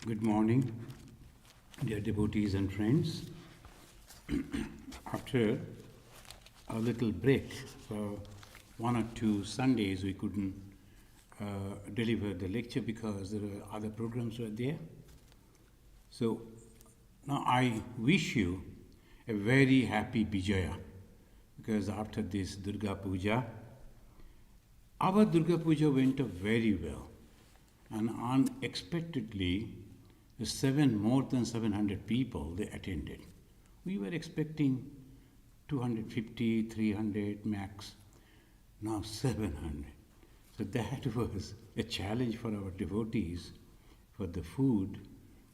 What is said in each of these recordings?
Good morning, dear devotees and friends. After a little break for 1 or 2 Sundays, we couldn't deliver the lecture because there were other programs were there. So now I wish you a very happy Vijaya, because after this Durga Puja, our Durga Puja went up very well, and unexpectedly, more than 700 people they attended. We were expecting 250, 300 max. Now 700. So that was a challenge for our devotees for the food.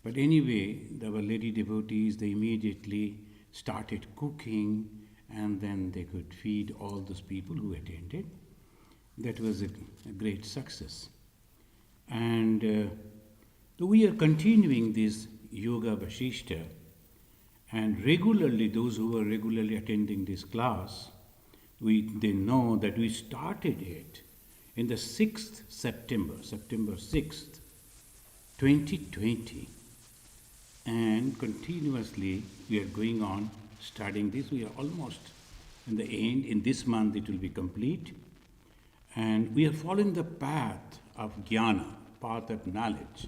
But anyway, our lady devotees, they immediately started cooking, and then they could feed all those people who attended. That was a great success. And we are continuing this Yoga Vasistha, and regularly, those who are regularly attending this class, they know that we started it in the 6th September 6th, 2020. And continuously we are going on studying this. We are almost in the end. In this month it will be complete. And we are following the path of jnana, path of knowledge.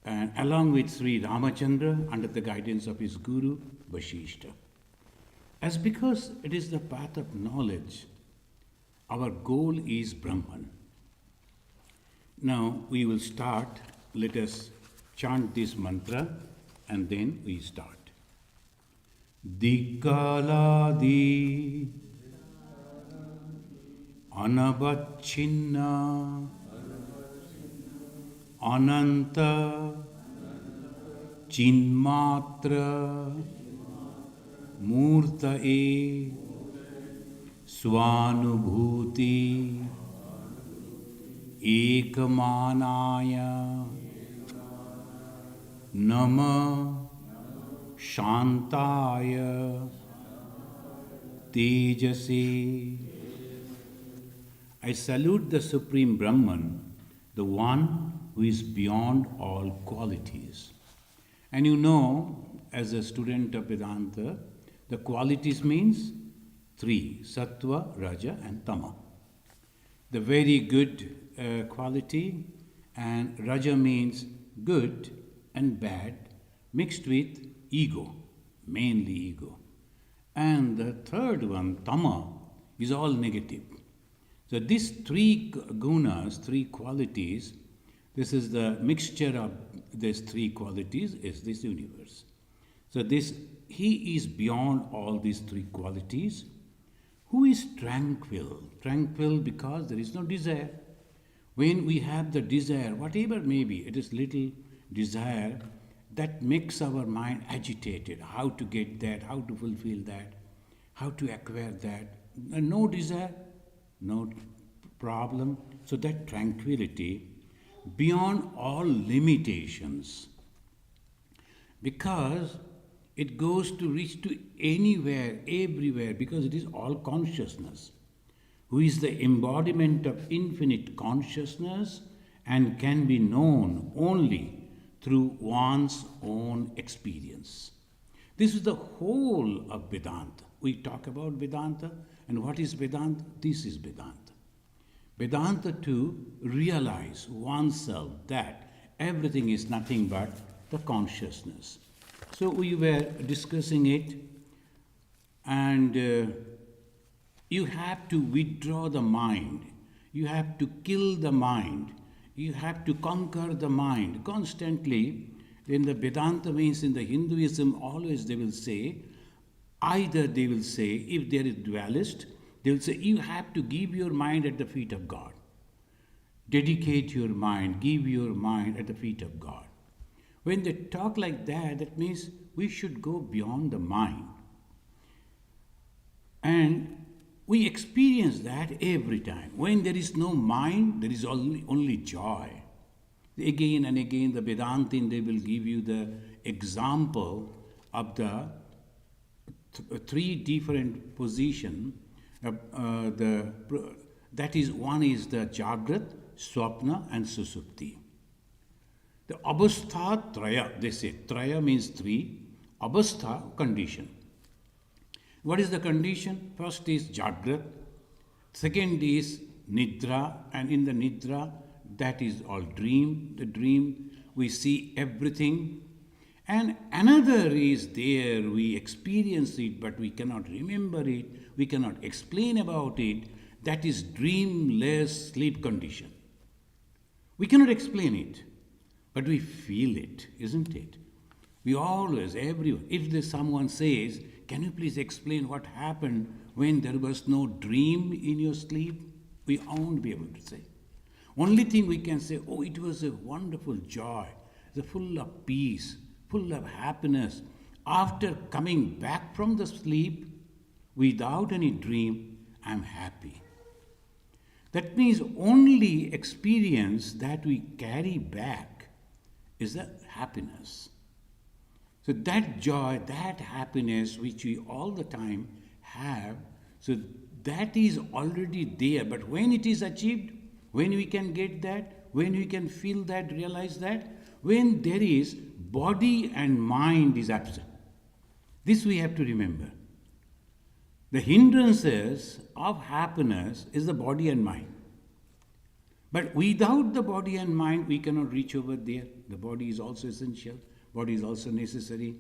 And along with Sri Ramachandra, under the guidance of his guru, Vasistha. As because it is the path of knowledge, our goal is Brahman. Now we will start. Let us chant this mantra and then we start. Dikaladi Anavachinna Ananta Chinmatra Murtae Swanubhuti Ekamanaya Nama Shantaya Tejase. I salute the Supreme Brahman, the one who is beyond all qualities. And you know, as a student of Vedanta, the qualities means 3, Sattva, Raja and Tama. The very good quality, and Raja means good and bad, mixed with ego, mainly ego. And the third one, Tama, is all negative. So these 3 gunas, 3 qualities, this is the mixture of these 3 qualities is this universe. So he is beyond all these 3 qualities. Who is tranquil? Tranquil because there is no desire. When we have the desire, whatever may be, it is little desire that makes our mind agitated. How to get that, how to fulfill that, how to acquire that. No desire, no problem. So that tranquility beyond all limitations, because it goes to reach to anywhere, everywhere, because it is all consciousness, who is the embodiment of infinite consciousness and can be known only through one's own experience. This is the whole of Vedanta. We talk about Vedanta, and what is Vedanta? This is Vedanta. Vedanta to realize oneself that everything is nothing but the consciousness. So we were discussing it, and you have to withdraw the mind, you have to kill the mind, you have to conquer the mind constantly. In the Vedanta means in the Hinduism, always they will say, either they will say, if there is dualist, they will say, you have to give your mind at the feet of God. Dedicate your mind, give your mind at the feet of God. When they talk like that, that means we should go beyond the mind. And we experience that every time. When there is no mind, there is only joy. Again and again, the Vedantin, they will give you the example of the 3 different positions. That is, one is the Jagrat, Swapna and Susupti. The abastha traya, they say. Traya means three. Abastha, condition. What is the condition? First is Jagrat. Second is Nidra. And in the Nidra, that is all dream. The dream, we see everything. And another is there, we experience it, but we cannot remember it. We cannot explain about it. That is dreamless sleep condition. We cannot explain it, but we feel it, isn't it? We always, everyone, if there's someone says, can you please explain what happened when there was no dream in your sleep? We won't be able to say. Only thing we can say, oh, it was a wonderful joy, full of peace, full of happiness. After coming back from the sleep, without any dream, I'm happy. That means only experience that we carry back is the happiness. So that joy, that happiness which we all the time have, so that is already there. But when it is achieved, when we can get that, when we can feel that, realize that, when there is body and mind is absent. This we have to remember. The hindrances of happiness is the body and mind. But without the body and mind, we cannot reach over there. The body is also essential. Body is also necessary.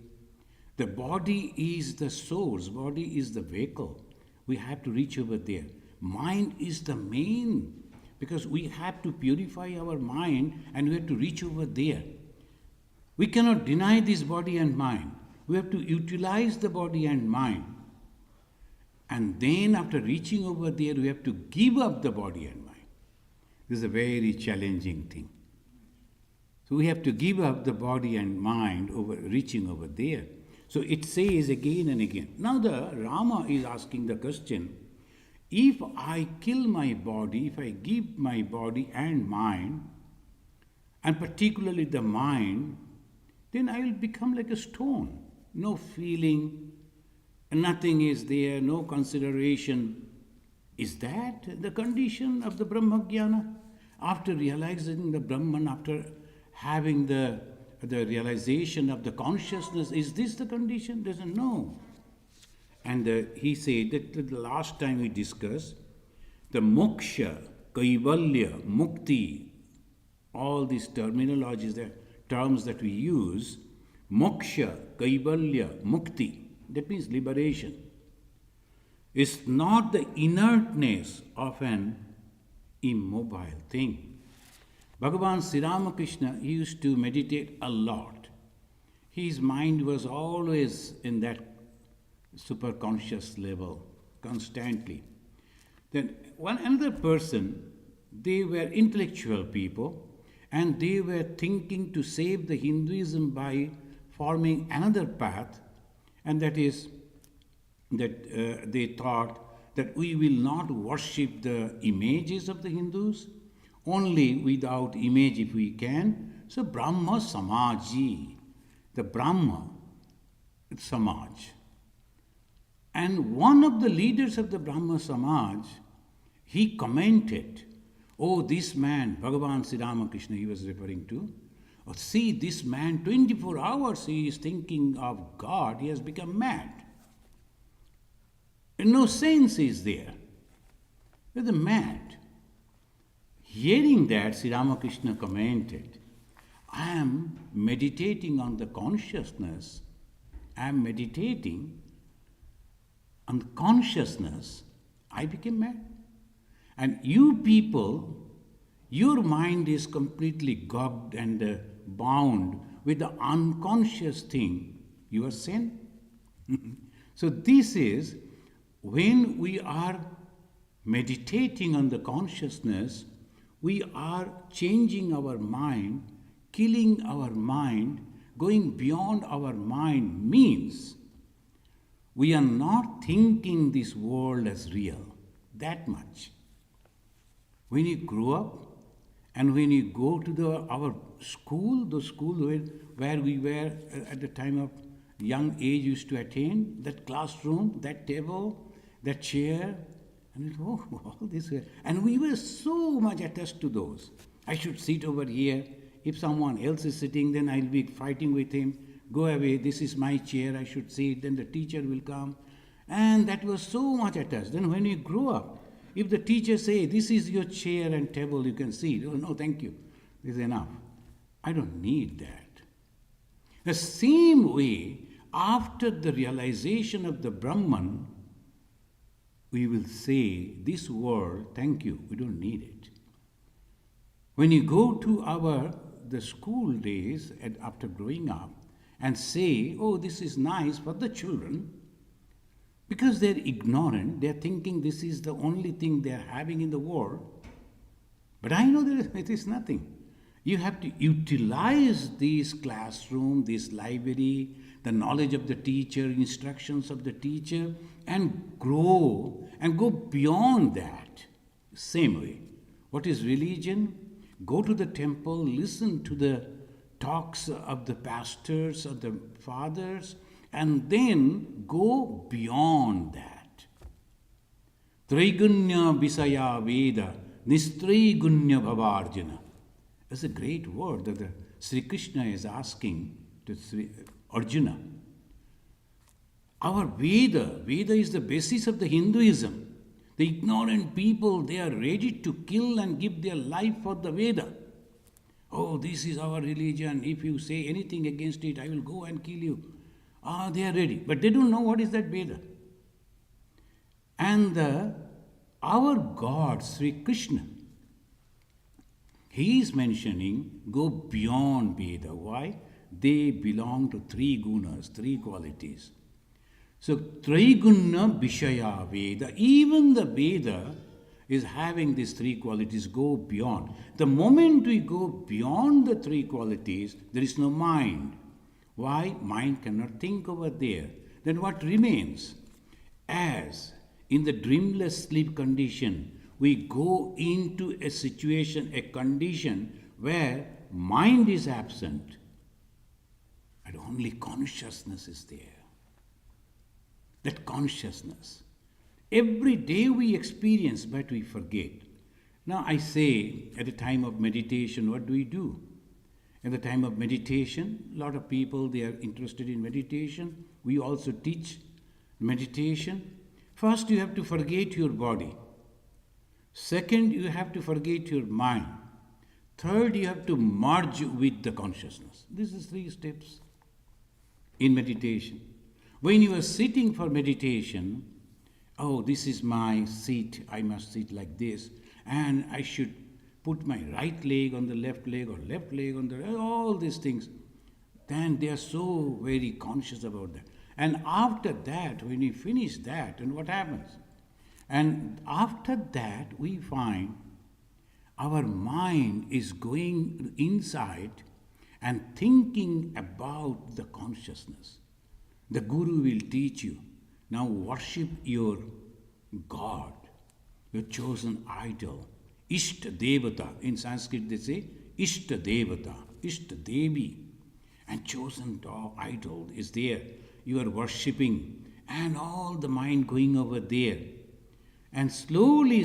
The body is the source. Body is the vehicle. We have to reach over there. Mind is the main, because we have to purify our mind and we have to reach over there. We cannot deny this body and mind. We have to utilize the body and mind. And then after reaching over there, we have to give up the body and mind. This is a very challenging thing. So we have to give up the body and mind over reaching over there. So it says again and again. Now the Rama is asking the question, if I kill my body, if I give my body and mind, and particularly the mind, then I will become like a stone. No feeling, nothing is there, no consideration. Is that the condition of the Brahmajnana? After realizing the Brahman, after having the realization of the consciousness, is this the condition? There's a no. And he said that the last time we discussed, the moksha, kaivalya, mukti, all these terminologies, the terms that we use, moksha, kaivalya, mukti, that means liberation, is not the inertness of an immobile thing. Bhagavan Sri Ramakrishna used to meditate a lot. His mind was always in that superconscious level, constantly. Then another person, they were intellectual people, and they were thinking to save the Hinduism by forming another path, and that is that they thought that we will not worship the images of the Hindus, only without image if we can. So Brahma Samaji, the Brahma Samaj. And one of the leaders of the Brahma Samaj, he commented, oh, this man, Bhagavan Sri Ramakrishna he was referring to, oh, see this man, 24 hours he is thinking of God, he has become mad. And no sense is there. He's mad. Hearing that, Sri Ramakrishna commented, I am meditating on the consciousness. I am meditating on the consciousness. I became mad. And you people, your mind is completely gogged and bound with the unconscious thing. You are sin. So this is when we are meditating on the consciousness, we are changing our mind, killing our mind, going beyond our mind means we are not thinking this world as real, that much. When you grow up and when you go to our school, the school where we were at the time of young age used to attend, that classroom, that table, that chair, and all this. And we were so much attached to those. I should sit over here If someone else is sitting, then I'll be fighting with him. Go away, this is my chair, I should sit. Then the teacher will come. And that was so much attached. Then when you grow up, if the teacher say, this is your chair and table, you can sit. Oh, no, thank you. This is enough. I don't need that. The same way, after the realization of the Brahman, we will say, this world, thank you, we don't need it. When you go to the school days and after growing up and say, oh, this is nice for the children, because they're ignorant, they're thinking this is the only thing they're having in the world. But I know that it is nothing. You have to utilize this classroom, this library, the knowledge of the teacher, instructions of the teacher, and grow and go beyond that. Same way. What is religion? Go to the temple, listen to the talks of the pastors, of the fathers, and then go beyond that. Traigunya Visaya Veda, Nistraigunya Bhavarjana. That's a great word that Sri Krishna is asking to Arjuna. Our Veda is the basis of the Hinduism. The ignorant people, they are ready to kill and give their life for the Veda. Oh, this is our religion. If you say anything against it, I will go and kill you. They are ready. But they don't know what is that Veda. And our God, Sri Krishna, he is mentioning go beyond Veda. Why? They belong to three gunas, three qualities. So, Traiguna Vishaya Veda, even the Veda is having these three qualities, go beyond. The moment we go beyond the three qualities, there is no mind. Why? Mind cannot think over there. Then what remains? As in the dreamless sleep condition, we go into a situation, a condition where mind is absent and only consciousness is there. That consciousness. Every day we experience, but we forget. Now I say, at the time of meditation, what do we do? At the time of meditation, a lot of people, they are interested in meditation. We also teach meditation. First, you have to forget your body. Second, you have to forget your mind. Third, you have to merge with the consciousness. This is 3 steps in meditation. When you are sitting for meditation, oh, this is my seat, I must sit like this, and I should put my right leg on the left leg or left leg on the all these things. Then they are so very conscious about that. And after that, when you finish that, and what happens? And after that, we find our mind is going inside and thinking about the consciousness. The Guru will teach you, now worship your God, your chosen idol, Ishta Devata. In Sanskrit they say Ishta Devata, Ishta Devi. And chosen idol is there. You are worshipping and all the mind going over there. And slowly,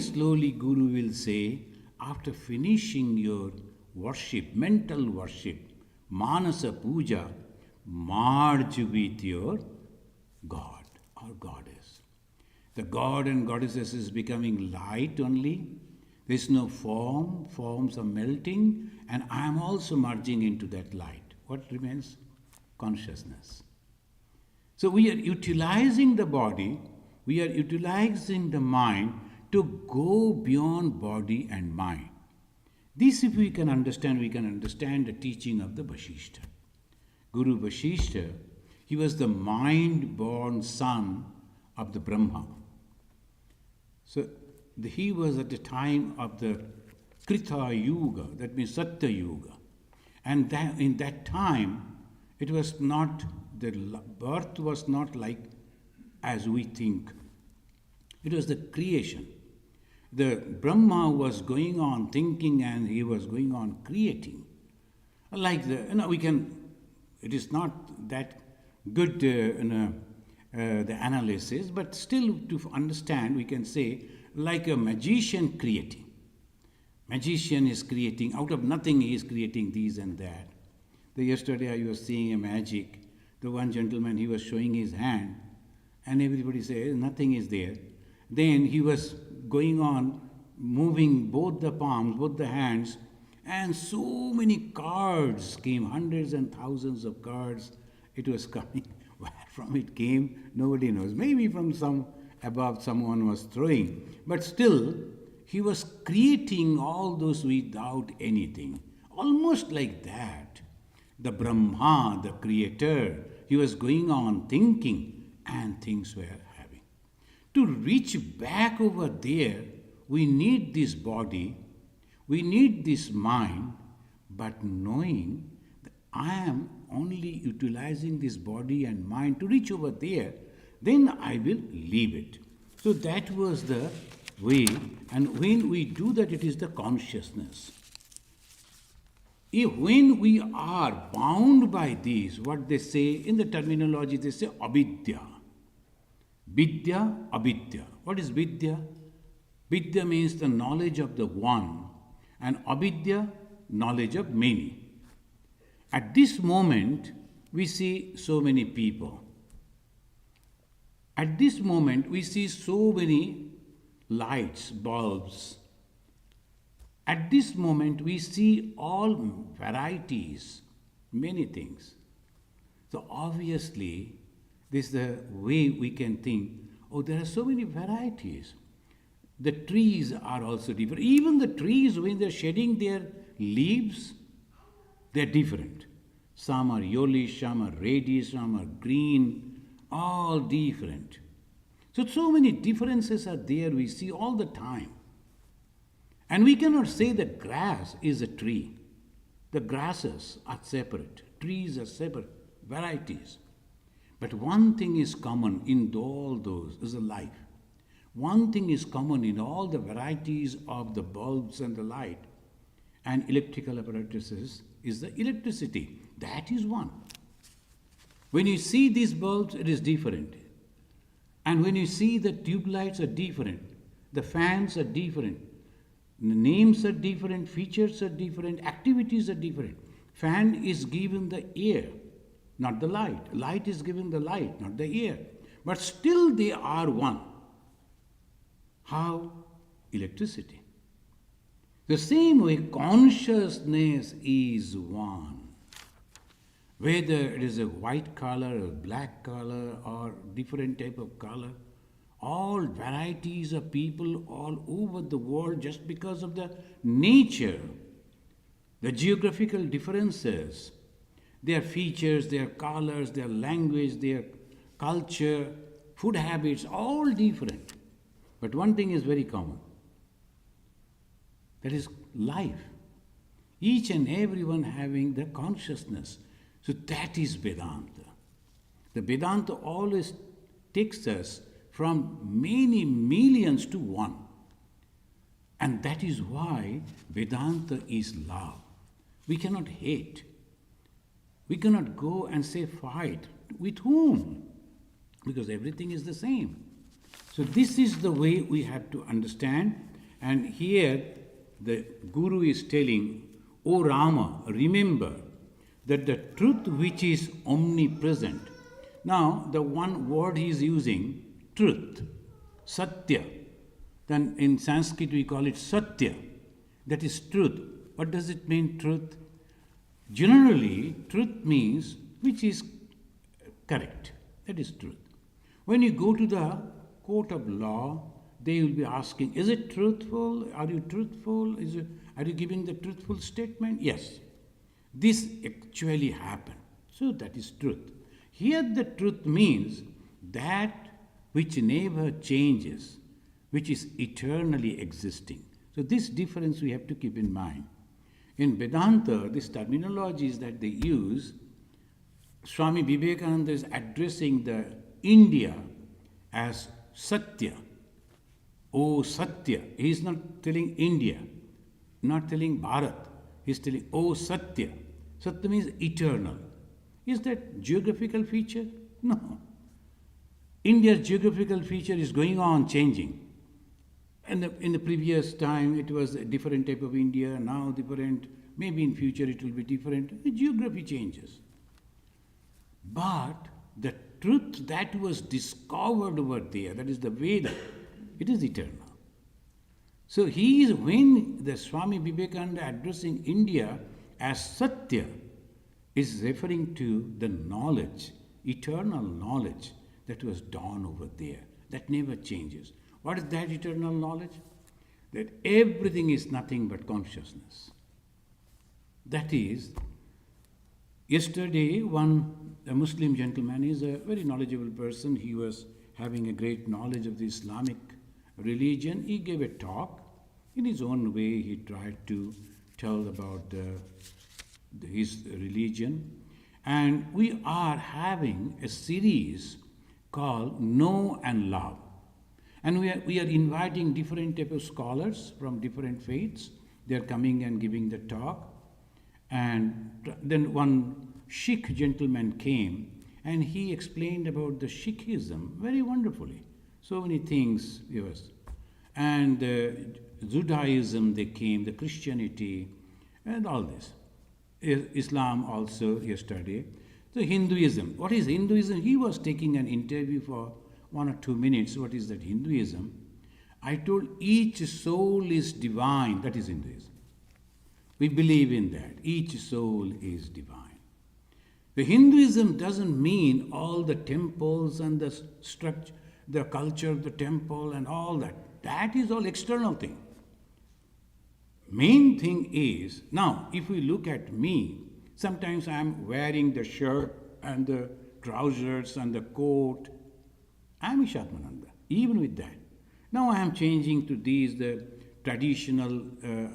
Guru will say, after finishing your worship, mental worship, Manasa Puja, merge with your God or Goddess. The God and Goddesses is becoming light only. There is no form, forms are melting, and I am also merging into that light. What remains? Consciousness. So we are utilizing the body, we are utilizing the mind to go beyond body and mind. This, if we can understand the teaching of the Vasistha. Guru Vasistha, he was the mind-born son of the Brahma. So he was at the time of the Krita Yuga, that means Satya Yuga. And in that time, it was not, the birth was not like as we think. It was the creation. The Brahma was going on thinking and he was going on creating. Like we can, it is not that good the analysis, but still to understand we can say like a magician creating. magician is creating, out of nothing he is creating these and that. Yesterday I was seeing a magic. The one gentleman, he was showing his hand and everybody says nothing is there. Then he was going on moving both the palms, both the hands, and so many cards came, hundreds and thousands of cards. It was coming. Where from it came, nobody knows. Maybe from some above someone was throwing. But still, he was creating all those without anything. Almost like that. The Brahma, the creator, he was going on thinking and things were having. To reach back over there, we need this body, we need this mind, but knowing that I am only utilizing this body and mind to reach over there, then I will leave it. So that was the way, and when we do that, it is the consciousness. When we are bound by these, what they say in the terminology, they say avidya. Vidya, avidya. What is vidya? Vidya means the knowledge of the one, and avidya, knowledge of many. At this moment, we see so many people. At this moment, we see so many lights, bulbs. At this moment, we see all varieties, many things. So obviously, this is the way we can think, oh, there are so many varieties. The trees are also different. Even the trees, when they're shedding their leaves, they're different. Some are yellowish, some are reddish, some are green, all different. So many differences are there, we see all the time. And we cannot say that grass is a tree. The grasses are separate, trees are separate, varieties. But one thing is common in all those is the life. One thing is common in all the varieties of the bulbs and the light and electrical apparatuses is the electricity. That is one. When you see these bulbs, it is different. And when you see the tube lights are different, the fans are different, the names are different, features are different, activities are different. Fan is given the air, not the light. Light is given the light, not the air. But still they are one. How? Electricity. The same way, consciousness is one. Whether it is a white color, a black color, or different type of color, all varieties of people all over the world just because of the nature, the geographical differences, their features, their colors, their language, their culture, food habits, all different. But one thing is very common. That is life. Each and everyone having the consciousness. So that is Vedanta. The Vedanta always takes us from many millions to one. And that is why Vedanta is love. We cannot hate. We cannot go and say fight. With whom? Because everything is the same. So this is the way we have to understand. And here the Guru is telling, O Rama, remember that the truth which is omnipresent. Now, the one word he is using, truth, satya. Then in Sanskrit we call it satya. That is truth. What does it mean, truth? Generally, truth means which is correct. That is truth. When you go to the court of law, they will be asking, is it truthful? Are you truthful? Are you giving the truthful statement? Yes. This actually happened. So that is truth. Here the truth means that which never changes, which is eternally existing. So this difference we have to keep in mind. In Vedanta, these terminologies that they use, Swami Vivekananda is addressing the India as Satya. Oh Satya. He is not telling India, not telling Bharat. He is telling, oh Satya. Satya means eternal. Is that geographical feature? No. India's geographical feature is going on changing. in the previous time it was a different type of India, now different, maybe in future it will be different. The geography changes. But the truth that was discovered over there, that is the Veda, it is eternal. So when the Swami Vivekananda addressing India as Satya, is referring to the knowledge, eternal knowledge that was dawned over there, that never changes. What is that eternal knowledge? That everything is nothing but consciousness. That is, yesterday a Muslim gentleman, is a very knowledgeable person, he was having a great knowledge of the Islamic religion. He gave a talk. In his own way, he tried to tell about his religion. And we are having a series called Know and Love. And we are inviting different type of scholars from different faiths. They are coming and giving the talk. And then one Sikh gentleman came and he explained about the Sikhism very wonderfully. So many things, yes. And Judaism, they came, the Christianity, and all this. Islam also yesterday. So Hinduism. What is Hinduism? He was taking an interview for 1 or 2 minutes. What is that Hinduism? I told each soul is divine. That is Hinduism. We believe in that. Each soul is divine. The Hinduism doesn't mean all the temples and the structure, the culture of the temple and all that. That is all external thing. Main thing is, now if we look at me, sometimes I am wearing the shirt and the trousers and the coat. I am Ishatmananda, even with that. Now I am changing to these, the traditional,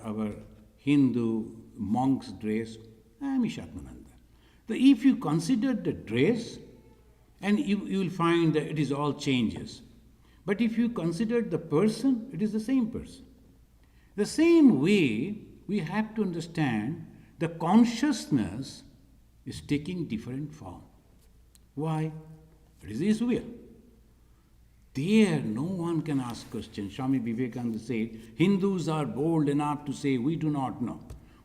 our Hindu monk's dress. I am Ishatmananda. So if you consider the dress, and you will find that it is all changes. But if you consider the person, it is the same person. The same way, we have to understand the consciousness is taking different form. Why? It is His will. There, no one can ask questions. Swami Vivekananda said, Hindus are bold enough to say, we do not know.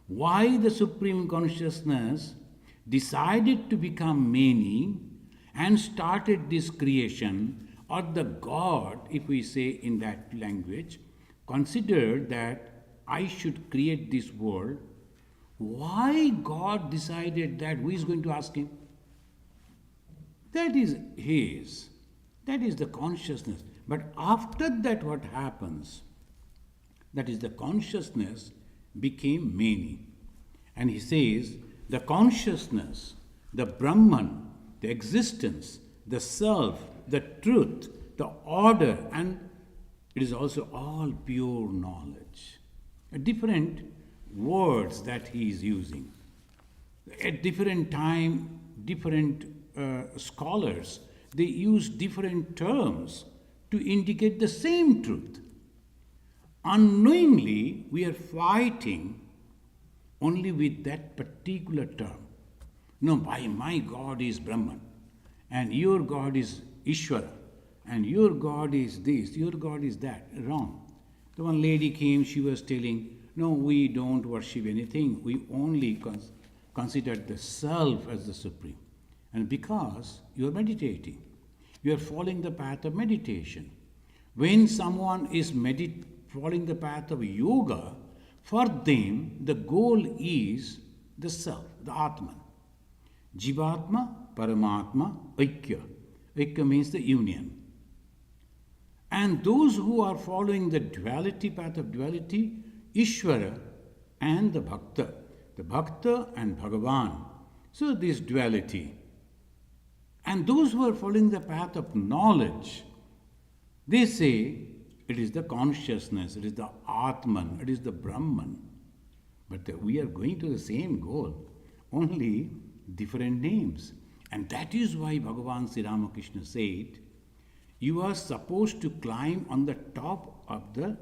Why the Supreme Consciousness decided to become many and started this creation, or the God, if we say in that language, considered that I should create this world. Why God decided that? Who is going to ask Him? That is His. That is the consciousness. But after that, what happens? That is, the consciousness became many. And he says, the consciousness, the Brahman, the existence, the self, the truth, the order, and it is also all pure knowledge. Different words that he is using. At different time, different scholars, they use different terms to indicate the same truth. Unknowingly, we are fighting only with that particular term. No, my God is Brahman, and your God is Ishvara, and your God is this, your God is that. Wrong. The one lady came, she was telling, no, we don't worship anything. We only consider the self as the supreme. And because you are meditating, you are following the path of meditation. When someone is following the path of yoga, for them the goal is the self, the Atman. Jivatma, Paramatma, Aikya. Aikya means the union. And those who are following the duality, path of duality, Ishvara and the Bhakta and Bhagavan. So this duality. And those who are following the path of knowledge, they say it is the consciousness, it is the Atman, it is the Brahman. But we are going to the same goal, only different names. And that is why Bhagavan Sri Ramakrishna said, you are supposed to climb on the top of the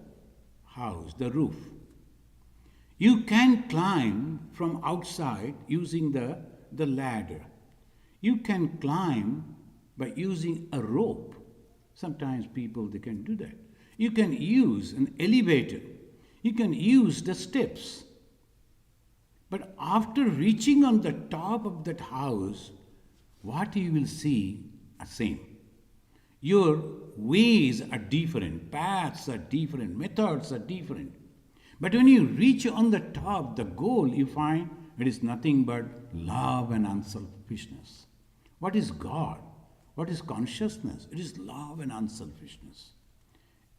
house, the roof. You can climb from outside using the ladder. You can climb by using a rope. Sometimes people, they can do that. You can use an elevator. You can use the steps. But after reaching on the top of that house, what you will see are same. Your ways are different, paths are different, methods are different. But when you reach on the top, the goal, you find it is nothing but love and unselfishness. What is God? What is consciousness? It is love and unselfishness.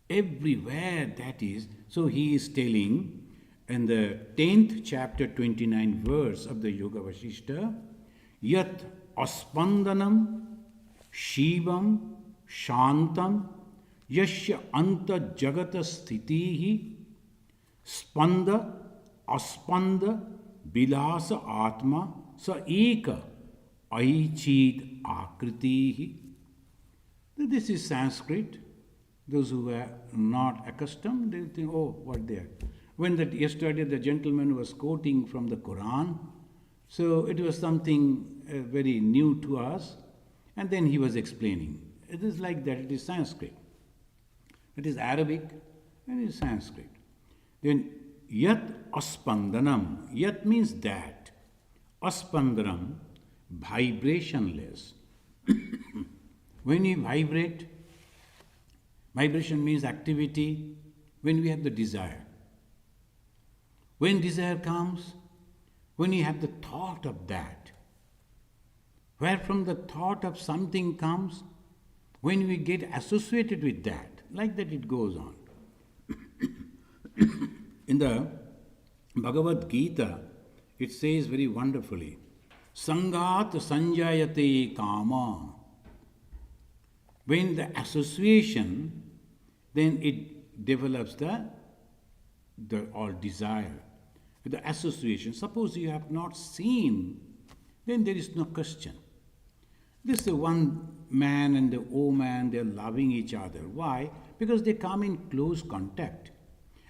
Everywhere that is. So he is telling in the 10th chapter, 29 verse of the Yoga Vasistha, Yat aspandanam shivam shantam yasya anta jagata sthitihi spanda aspanda bilasa atma sa eka aichid akritihi. This is Sanskrit. Those who are not accustomed, they think, oh, what there? When yesterday the gentleman was quoting from the Quran, so it was something very new to us, and then he was explaining. It is like that, it is Sanskrit. It is Arabic and it is Sanskrit. Then yat aspandanam, yat means that, aspandanam, vibrationless. When we vibrate, vibration means activity, when we have the desire. When desire comes, when you have the thought of that, where from the thought of something comes, when we get associated with that, like that it goes on. In the Bhagavad Gita, it says very wonderfully, Sangat sanjayate kama. When the association, then it develops the all desire. The association, suppose you have not seen, then there is no question. This is one man and the woman, they are loving each other. Why? Because they come in close contact.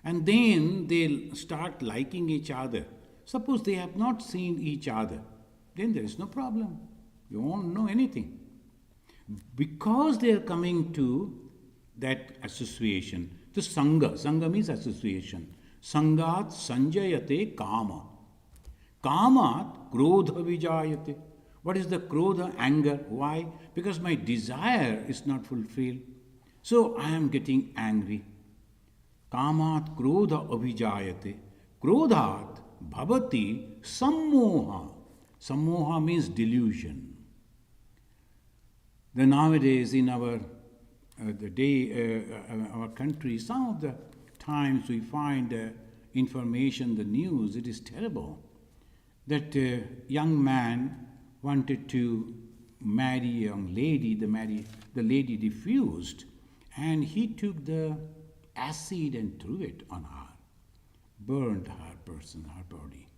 And then they'll start liking each other. Suppose they have not seen each other, then there is no problem. You won't know anything. Because they are coming to that association, the Sangha means association. Sangat sanjayate kama. Kamat krodha vijayate. What is the krodha? Anger. Why? Because my desire is not fulfilled. So I am getting angry. Kamat krodha avijayate. Krodhat bhavati sammoha. Sammoha means delusion. Then nowadays in our our country, some of the times we find information, the news, it is terrible. That young man wanted to marry a young lady, the lady refused, and he took the acid and threw it on her, burned her body.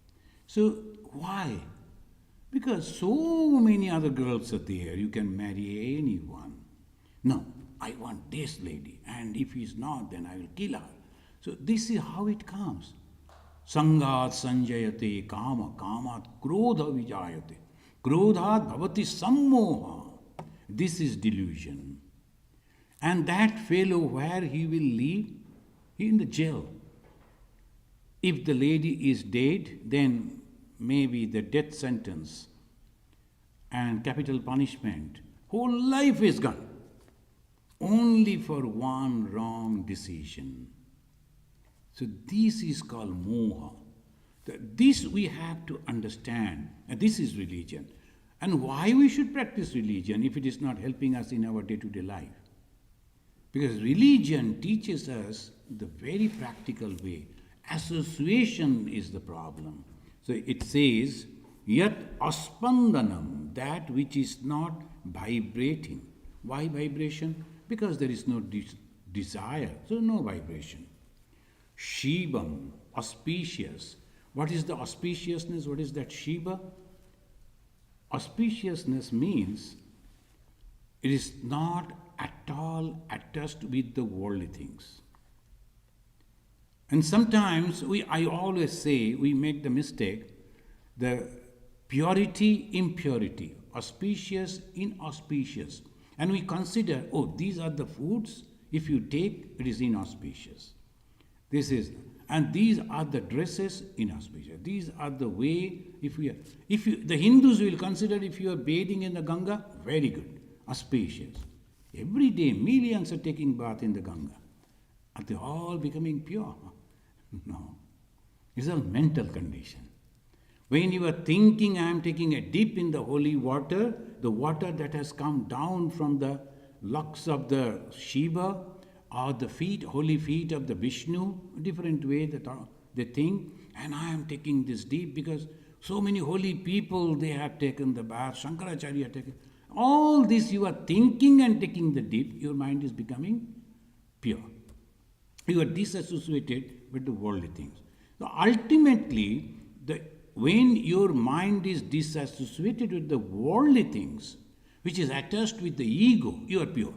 So why? Because so many other girls are there, you can marry anyone. No, I want this lady, and if he's not, then I will kill her. So this is how it comes. Sangat sanjayate kama, kamat krodha vijayate. Krodhat bhavati sammoha. This is delusion. And that fellow, where he will live? He in the jail. If the lady is dead, then maybe the death sentence and capital punishment. Whole life is gone. Only for one wrong decision. So this is called moha. This we have to understand. And this is religion. And why we should practice religion if it is not helping us in our day-to-day life? Because religion teaches us the very practical way. Association is the problem. So it says, Yat aspandanam, that which is not vibrating. Why vibration? Because there is no desire, so no vibration. Shivam, auspicious. What is the auspiciousness? What is that Shiva? Auspiciousness means it is not at all attached with the worldly things. And sometimes I always say we make the mistake, the purity, impurity, auspicious, inauspicious. And we consider, oh, these are the foods, If you take, it is inauspicious. And these are the dresses inauspicious. These are the way, the Hindus will consider if you are bathing in the Ganga, very good, auspicious. Every day, millions are taking bath in the Ganga. Are they all becoming pure? No. It's a mental condition. When you are thinking, I am taking a dip in the holy water, the water that has come down from the locks of the Shiva, or the holy feet of the Vishnu, different way that they think, and I am taking this deep because so many holy people, they have taken the bath, Shankaracharya have taken. All this you are thinking and taking the deep, your mind is becoming pure. You are disassociated with the worldly things. So ultimately, when your mind is disassociated with the worldly things, which is attached with the ego, you are pure.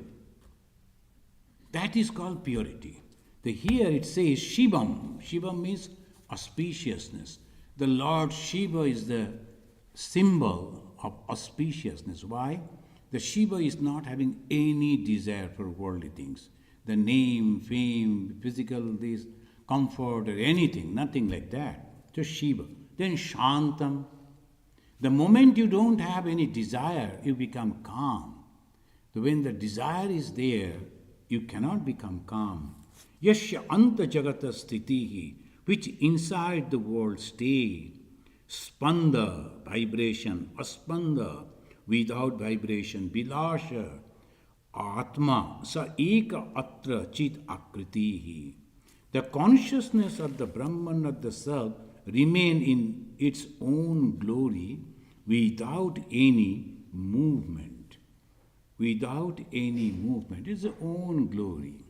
That is called purity. Here it says Shivam. Shivam means auspiciousness. The Lord Shiva is the symbol of auspiciousness. Why? The Shiva is not having any desire for worldly things. The name, fame, physical, this, comfort or anything, nothing like that. Just Shiva. Then Shantam. The moment you don't have any desire, you become calm. So when the desire is there, you cannot become calm. Yasya anta jagata sthitihi, which inside the world stay. Spanda, vibration, aspanda, without vibration, vilasha, atma, sa eka atra chit akritihi. The consciousness of the Brahman, of the Self, remain in its own glory without any movement. Without any movement. It's its own glory.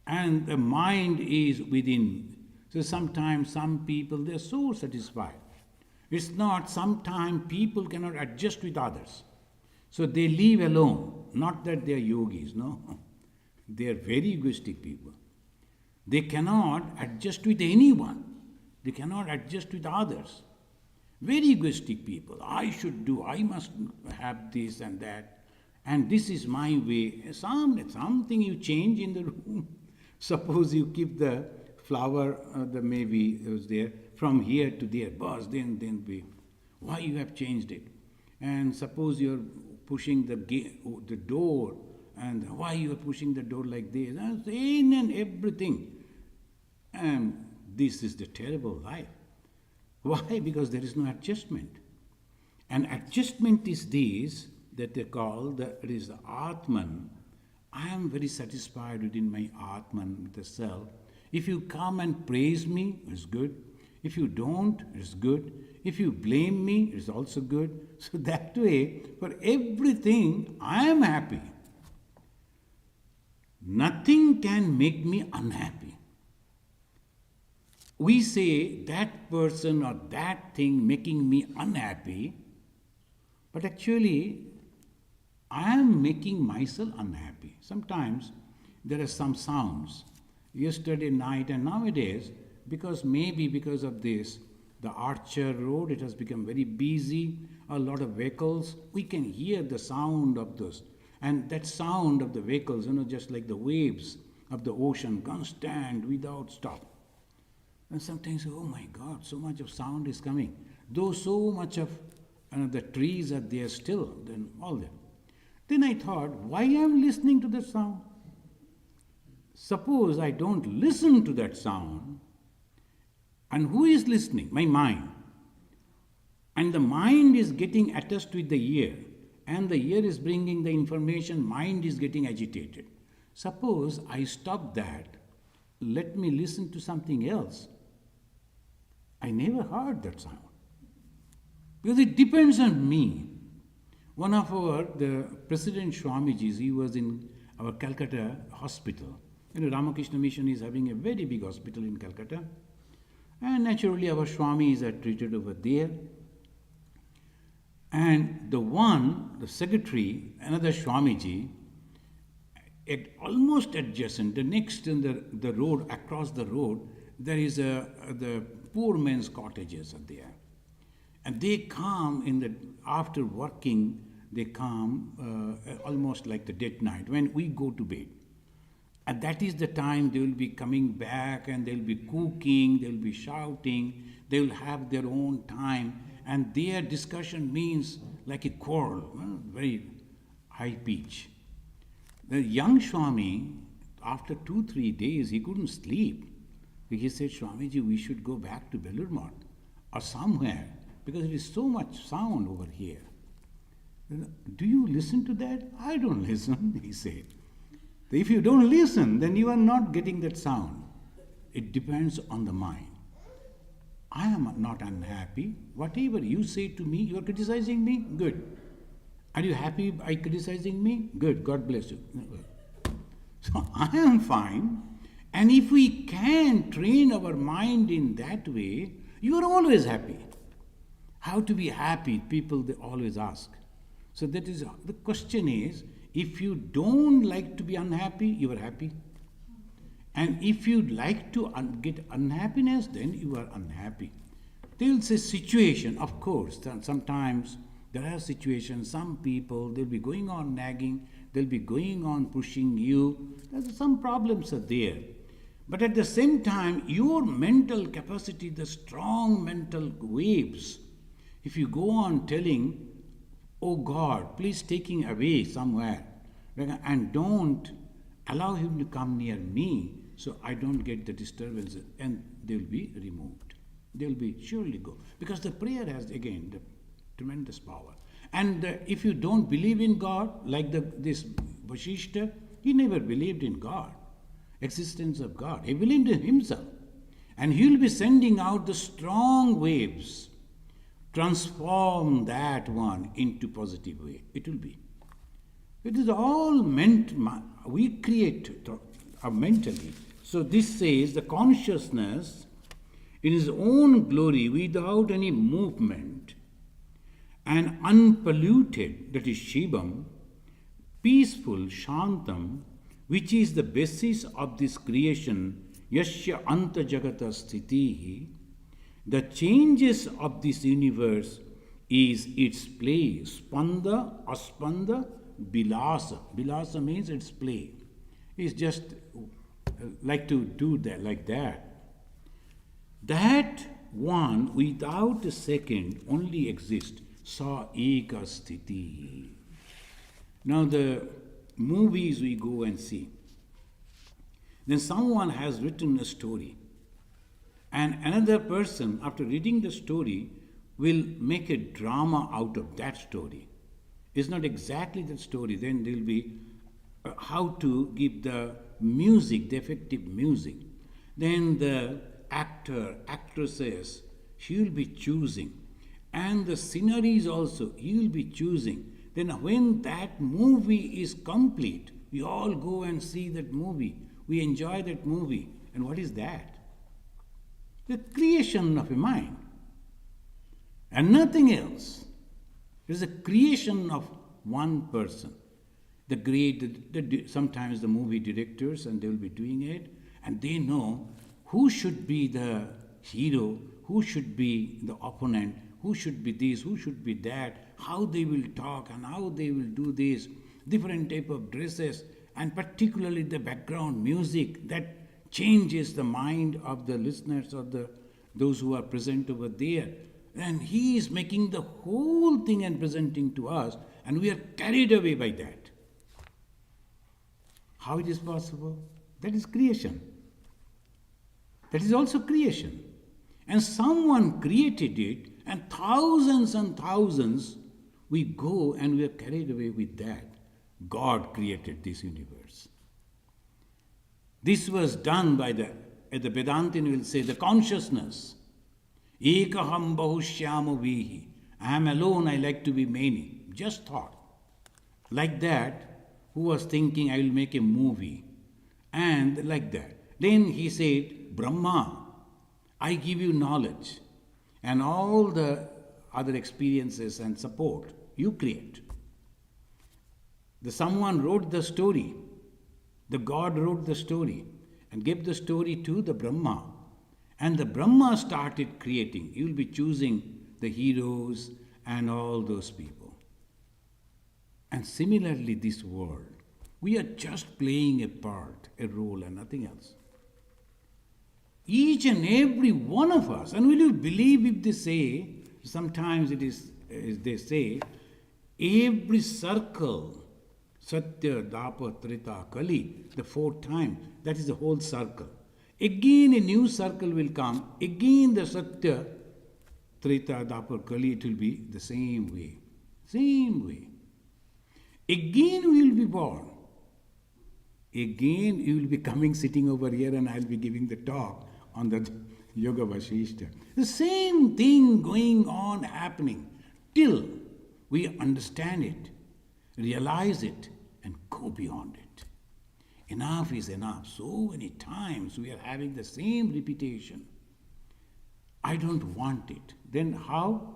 And the mind is within. So sometimes some people, they're so satisfied. It's not, sometimes people cannot adjust with others. So they live alone. Not that they are yogis, no. They are very egoistic people. They cannot adjust with anyone. They cannot adjust with others. Very egoistic people. I should do, I must have this and that. And this is my way. Something you change in the room. Suppose you keep the flower, maybe it was there, from here to there. Boss, then we. Why you have changed it? And suppose you're pushing the door, and why you are pushing the door like this? And in and everything. And this is the terrible life. Why? Because there is no adjustment. And adjustment is this, that they call, it is the Atman. I am very satisfied within my Atman, the self. If you come and praise me, it's good. If you don't, it's good. If you blame me, it's also good. So that way, for everything, I am happy. Nothing can make me unhappy. We say that person or that thing making me unhappy, but actually I am making myself unhappy. Sometimes there are some sounds. Yesterday night and nowadays, maybe because of this, the Archer Road, it has become very busy, a lot of vehicles. We can hear the sound of those. And that sound of the vehicles, just like the waves of the ocean, constant, without stop. And sometimes, oh my God, so much of sound is coming. Though so much of the trees are there still, then all that. Then I thought, why I am listening to the sound? Suppose I don't listen to that sound, and who is listening? My mind. And the mind is getting attached with the ear, and the ear is bringing the information, mind is getting agitated. Suppose I stop that, let me listen to something else. I never heard that sound. Because it depends on me. One of the President Swamijis, he was in our Calcutta hospital. Ramakrishna Mission is having a very big hospital in Calcutta. And naturally our Swamis are treated over there. And the secretary, another Swamiji, almost adjacent, the next in the road, across the road, there is the poor men's cottages are there. And they come after working, they come almost like the dead night when we go to bed. And that is the time they will be coming back and they'll be cooking, they'll be shouting, they will have their own time, and their discussion means like a choral, very high pitch. The young Swami, after 2-3 days, he couldn't sleep. He said, Swamiji, we should go back to Belur Math or somewhere because there is so much sound over here. Do you listen to that? I don't listen, he said. If you don't listen, then you are not getting that sound. It depends on the mind. I am not unhappy. Whatever you say to me, you are criticizing me? Good. Are you happy by criticizing me? Good. God bless you. So I am fine. And if we can train our mind in that way, you are always happy. How to be happy? People, they always ask. So that is the question is, if you don't like to be unhappy, you are happy. And if you like to get unhappiness, then you are unhappy. They will say situation, of course. Sometimes there are situations, some people, they'll be going on nagging, they'll be going on pushing you. Some problems are there. But at the same time, your mental capacity, the strong mental waves, if you go on telling, oh God, please take him away somewhere and don't allow him to come near me so I don't get the disturbance, and they will be removed. They will be surely go. Because the prayer has, again, the tremendous power. And if you don't believe in God, like this Vasistha, he never believed in God, existence of God. He believed in himself. And he will be sending out the strong waves, transform that one into positive way. It will be. It is all meant, we create mentally. So this says the consciousness in his own glory without any movement and unpolluted, that is Shivam, peaceful, Shantam, which is the basis of this creation, Yasya Anta Jagata Sthitihi, the changes of this universe is its play, Spanda, Aspanda, Bilasa. Bilasa means its play. It's just like to do that, like that. That one without a second only exists. Sa eka sthiti. Now the movies we go and see, then someone has written a story, and another person, after reading the story, will make a drama out of that story. It's not exactly that story. Then there will be how to give the music, the effective music. Then the actor, actresses, she will be choosing. And the sceneries also, he will be choosing. Then when that movie is complete, we all go and see that movie. We enjoy that movie. And what is that? The creation of a mind. And nothing else. It is a creation of one person. The great, sometimes the movie directors, and they will be doing it, and they know who should be the hero, who should be the opponent, who should be this, who should be that, how they will talk and how they will do this, different type of dresses, and particularly the background music that changes the mind of the listeners or those who are present over there. And he is making the whole thing and presenting to us, and we are carried away by that. How it is possible? That is creation. That is also creation. And someone created it, and thousands, we go and we are carried away with that. God created this universe. This was done by at the Vedantin will say, the consciousness. Ekaham bahushyamo vihi. I am alone, I like to be many. Just thought. Like that, who was thinking, I will make a movie. And like that. Then he said, Brahma, I give you knowledge. And all the other experiences and support, you create. Someone wrote the story. The God wrote the story and gave the story to the Brahma. And the Brahma started creating. You will be choosing the heroes and all those people. And similarly, this world, we are just playing a part, a role, and nothing else. Each and every one of us, and will you believe if they say, sometimes it is, they say, every circle, Satya, Dapa, Trita, Kali, the 4th time, that is the whole circle. Again a new circle will come, again the Satya, Trita, Dapa, Kali, it will be the same way. Same way. Again we will be born. Again you will be coming, sitting over here, and I will be giving the talk on the Yoga Vasistha. The same thing going on, happening, till we understand it, realize it, and go beyond it. Enough is enough. So many times we are having the same repetition. I don't want it. Then how?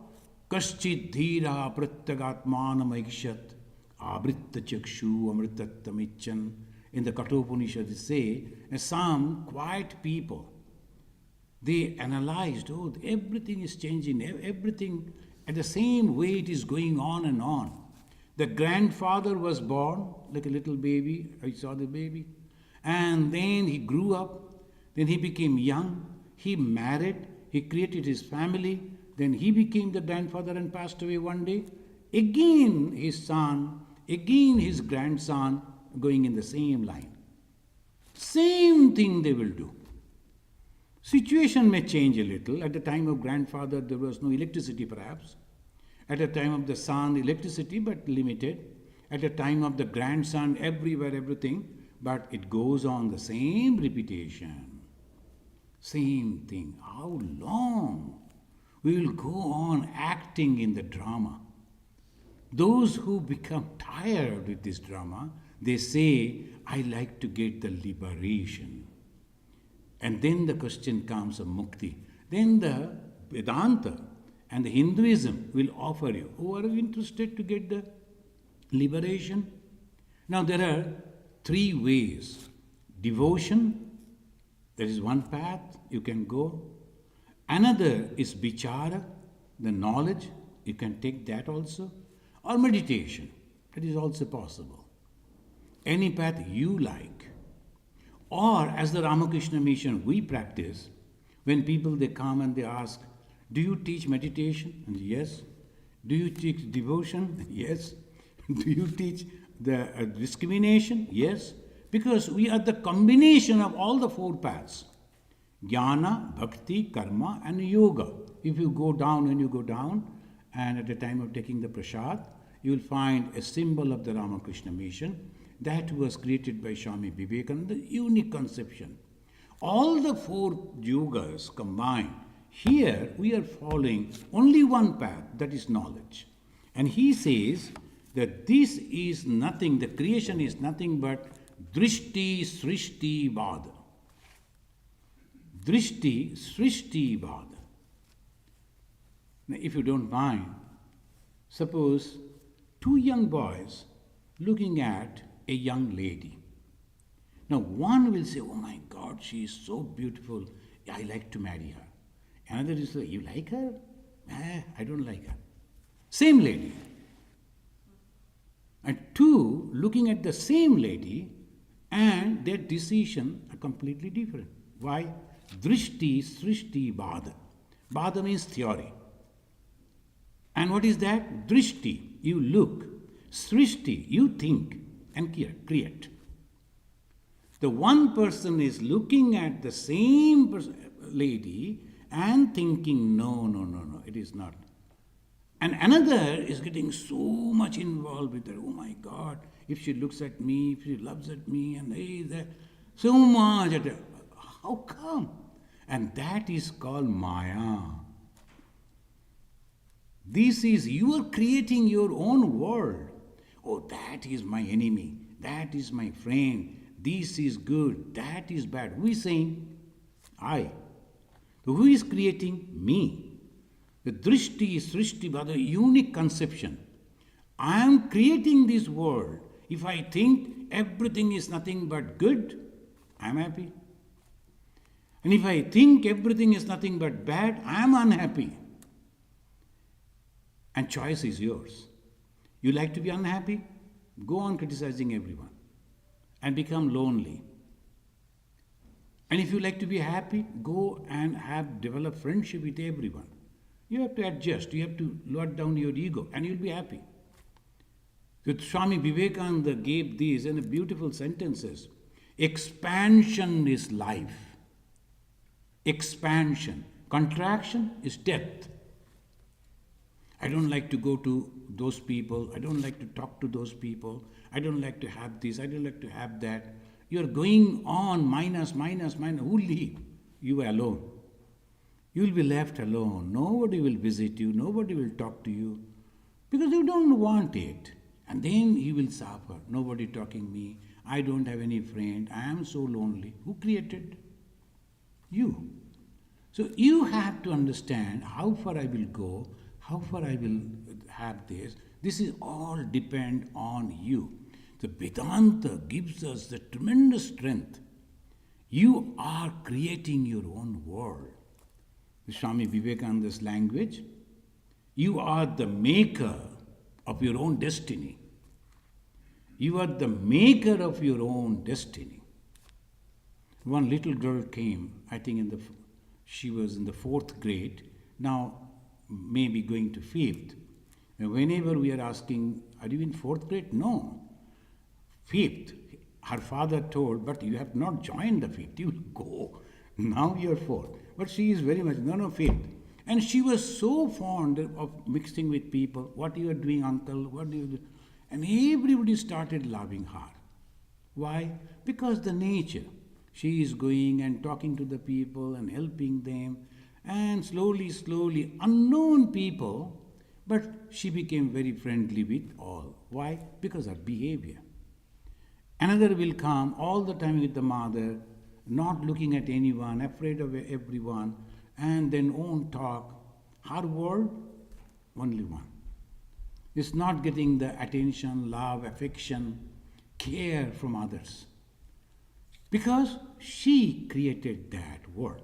Kaschid dhira pratyagatmanam aikshat abritta chakshu amritattamichan. In the Kathopanishad they say, some quiet people, they analyzed, everything is changing, everything at the same way it is going on and on. The grandfather was born like a little baby, I saw the baby, and then he grew up, then he became young, he married, he created his family, then he became the grandfather and passed away one day. Again his son, again his grandson, going in the same line. Same thing they will do. Situation may change a little. At the time of grandfather, there was no electricity perhaps. At the time of the son, electricity, but limited. At the time of the grandson, everywhere, everything. But it goes on the same repetition. Same thing. How long we will go on acting in the drama? Those who become tired with this drama, they say, I like to get the liberation. And then the question comes of mukti. Then the Vedanta and the Hinduism will offer you, who are interested to get the liberation? Now there are 3 ways. Devotion, there is one path you can go. Another is vichara, the knowledge, you can take that also. Or meditation, that is also possible. Any path you like. Or as the Ramakrishna Mission we practice, when people they come and they ask, do you teach meditation? And yes. Do you teach devotion? Yes. Do you teach the discrimination? Yes. Because we are the combination of all the 4 paths. Jnana, Bhakti, Karma and Yoga. If you go down, when you go down, and at the time of taking the prasad, you will find a symbol of the Ramakrishna Mission that was created by Swami Vivekananda, unique conception. All the 4 yogas combined. Here we are following only one path, that is knowledge. And he says that this is nothing, the creation is nothing but drishti srishti vada. Drishti srishti vada. Now if you don't mind, suppose 2 young boys looking at a young lady. Now one will say, oh my God, she is so beautiful, I like to marry her. Another will say, you like her? I don't like her. Same lady. And 2 looking at the same lady, and their decision are completely different. Why? Drishti srishti bada. Bada means theory. And what is that? Drishti, you look. Srishti, you think and create. The one person is looking at the same lady and thinking, no, it is not. And another is getting so much involved with her. Oh my God, if she looks at me, if she loves at me, and that, so much at her. How come? And that is called Maya. This is, you are creating your own world. Oh, that is my enemy. That is my friend. This is good. That is bad. Who is saying? I. So who is creating? Me. The drishti, srishti, bhada, unique conception. I am creating this world. If I think everything is nothing but good, I am happy. And if I think everything is nothing but bad, I am unhappy. And choice is yours. You like to be unhappy? Go on criticizing everyone and become lonely. And if you like to be happy, go and develop friendship with everyone. You have to adjust, you have to lower down your ego, and you'll be happy. So Swami Vivekananda gave these in beautiful sentences. Expansion is life. Expansion. Contraction is death. I don't like to go to those people. I don't like to talk to those people. I don't like to have this. I don't like to have that. You're going on minus, minus, minus. Who will leave? You alone. You will be left alone. Nobody will visit you. Nobody will talk to you because you don't want it. And then you will suffer. Nobody talking me. I don't have any friend. I am so lonely. Who created? You. So you have to understand how far I will go, how far I will have this. This is all depend on you. The Vedanta gives us the tremendous strength. You are creating your own world. Swami Vivekananda's language, you are the maker of your own destiny. You are the maker of your own destiny. One little girl came, I think she was in the 4th grade, now maybe going to 5th. And whenever we are asking, are you in 4th grade? No, 5th. Her father told, but you have not joined the 5th, you will go. Now you are 4th. But she is very much, no, 5th. And she was so fond of mixing with people. What you are doing, uncle? What do you do? And everybody started loving her. Why? Because the nature. She is going and talking to the people and helping them. And slowly, slowly, unknown people, but she became very friendly with all. Why? Because of behavior. Another will come all the time with the mother, not looking at anyone, afraid of everyone, and then won't talk. Her world, only one. Is not getting the attention, love, affection, care from others. Because she created that world.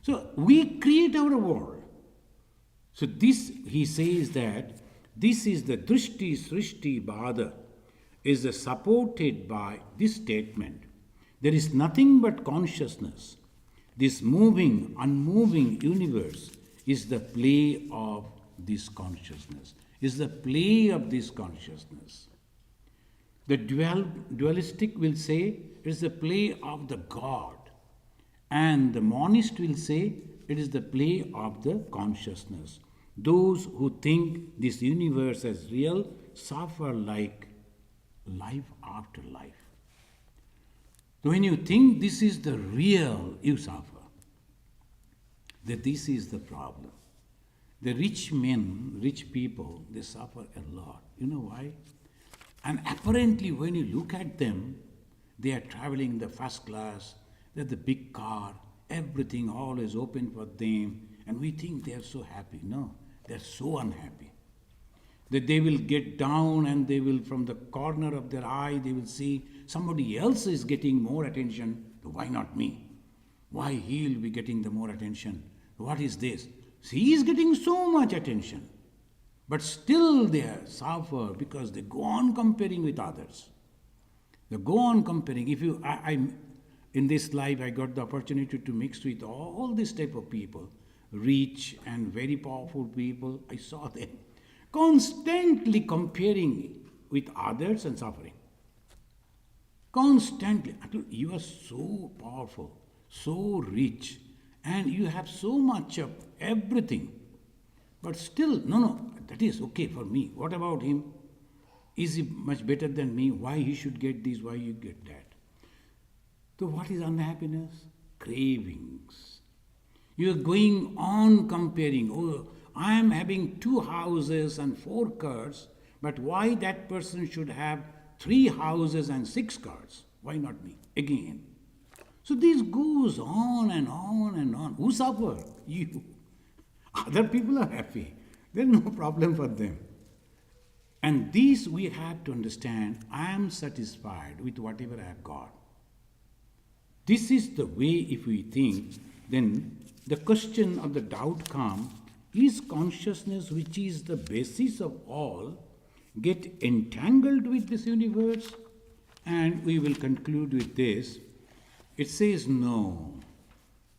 So we create our world. So this, he says that this is the drishti, srishti, bhada, is supported by this statement. There is nothing but consciousness. This moving, unmoving universe is the play of this consciousness, is the play of this consciousness. The dualistic will say it is the play of the God, and the monist will say it is the play of the consciousness. Those who think this universe as real suffer like life after life. So when you think this is the real, you suffer. That this is the problem. The rich men, rich people, they suffer a lot. You know why? And apparently when you look at them, they are traveling the first class, they have the big car, everything all is open for them, and we think they are so happy. No, they are so unhappy. That they will get down and they will, from the corner of their eye, they will see somebody else is getting more attention. Why not me? Why he will be getting the more attention? What is this? He is getting so much attention. But still they suffer because they go on comparing with others. They go on comparing. If you, in this life, I got the opportunity to mix with all this type of people, rich and very powerful people. I saw them constantly comparing with others and suffering. Constantly. You are so powerful, so rich, and you have so much of everything. But still, no, that is okay for me. What about him? Is he much better than me? Why he should get this, why you get that? So what is unhappiness? Cravings. You are going on comparing. Oh, I am having 2 houses and 4 cars, but why that person should have 3 houses and 6 cars? Why not me? Again. So this goes on and on and on. Who suffer? You. Other people are happy. There is no problem for them. And this we have to understand. I am satisfied with whatever I have got. This is the way, if we think, then the question of the doubt comes, is consciousness, which is the basis of all, get entangled with this universe? And we will conclude with this. It says no.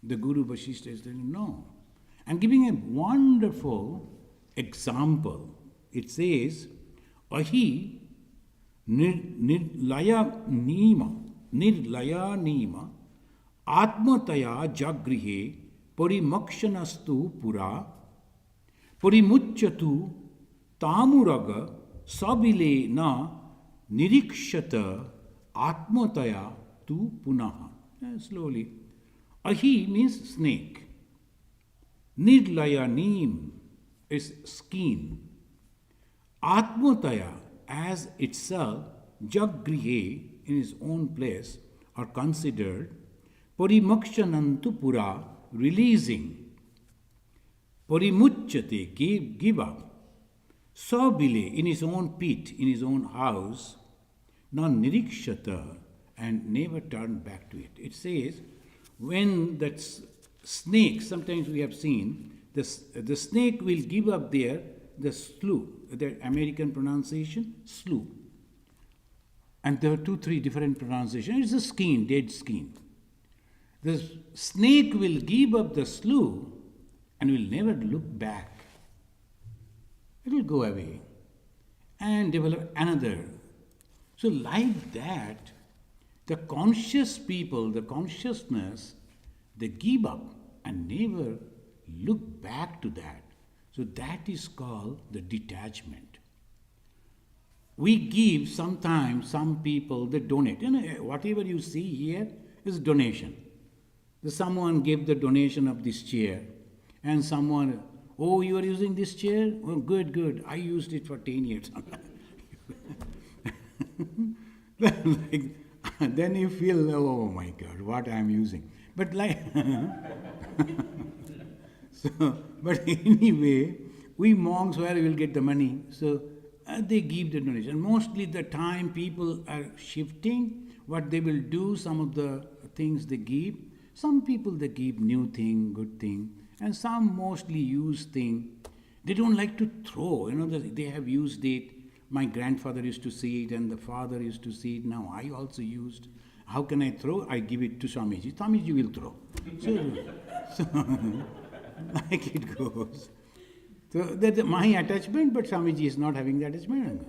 The Guru Vasistha is saying no. And giving a wonderful example. It says, Ahi nirlaya nima atmataya jagrihe parimokshanastu pura parimuchyatu tamuraga sabile na nirikshata atmataya tu punaha. Slowly. Ahi means snake. Nirlayanim is skin. Atmataya as itself, jagrihe in his own place are considered parimakshanantu pura, releasing. Parimuchyate, give up. Sabile in his own pit, in his own house, non nirikshata, and never turn back to it. It says, when that snake, sometimes we have seen, the snake will give up there the slough, the American pronunciation, slough. And there are 2-3 different pronunciations. It's a skin, dead skin. The snake will give up the slough and will never look back. It will go away and develop another. So like that, the conscious people, the consciousness, they give up and never look back to that. So that is called the detachment. We give sometimes, some people, they donate. Whatever you see here is donation. Someone gave the donation of this chair, and someone, oh, you are using this chair? Oh, good. I used it for 10 years. Then you feel, oh my God, what I am using. But but anyway, we monks, where we will get the money? So they give the donation. Mostly the time people are shifting, what they will do, some of the things they give. Some people they give new thing, good thing, and some mostly used thing. They don't like to throw, they have used it. My grandfather used to see it and the father used to see it. Now I also used. How can I throw? I give it to Swamiji. Swamiji will throw. So like it goes. So that's my attachment, but Swamiji is not having the attachment.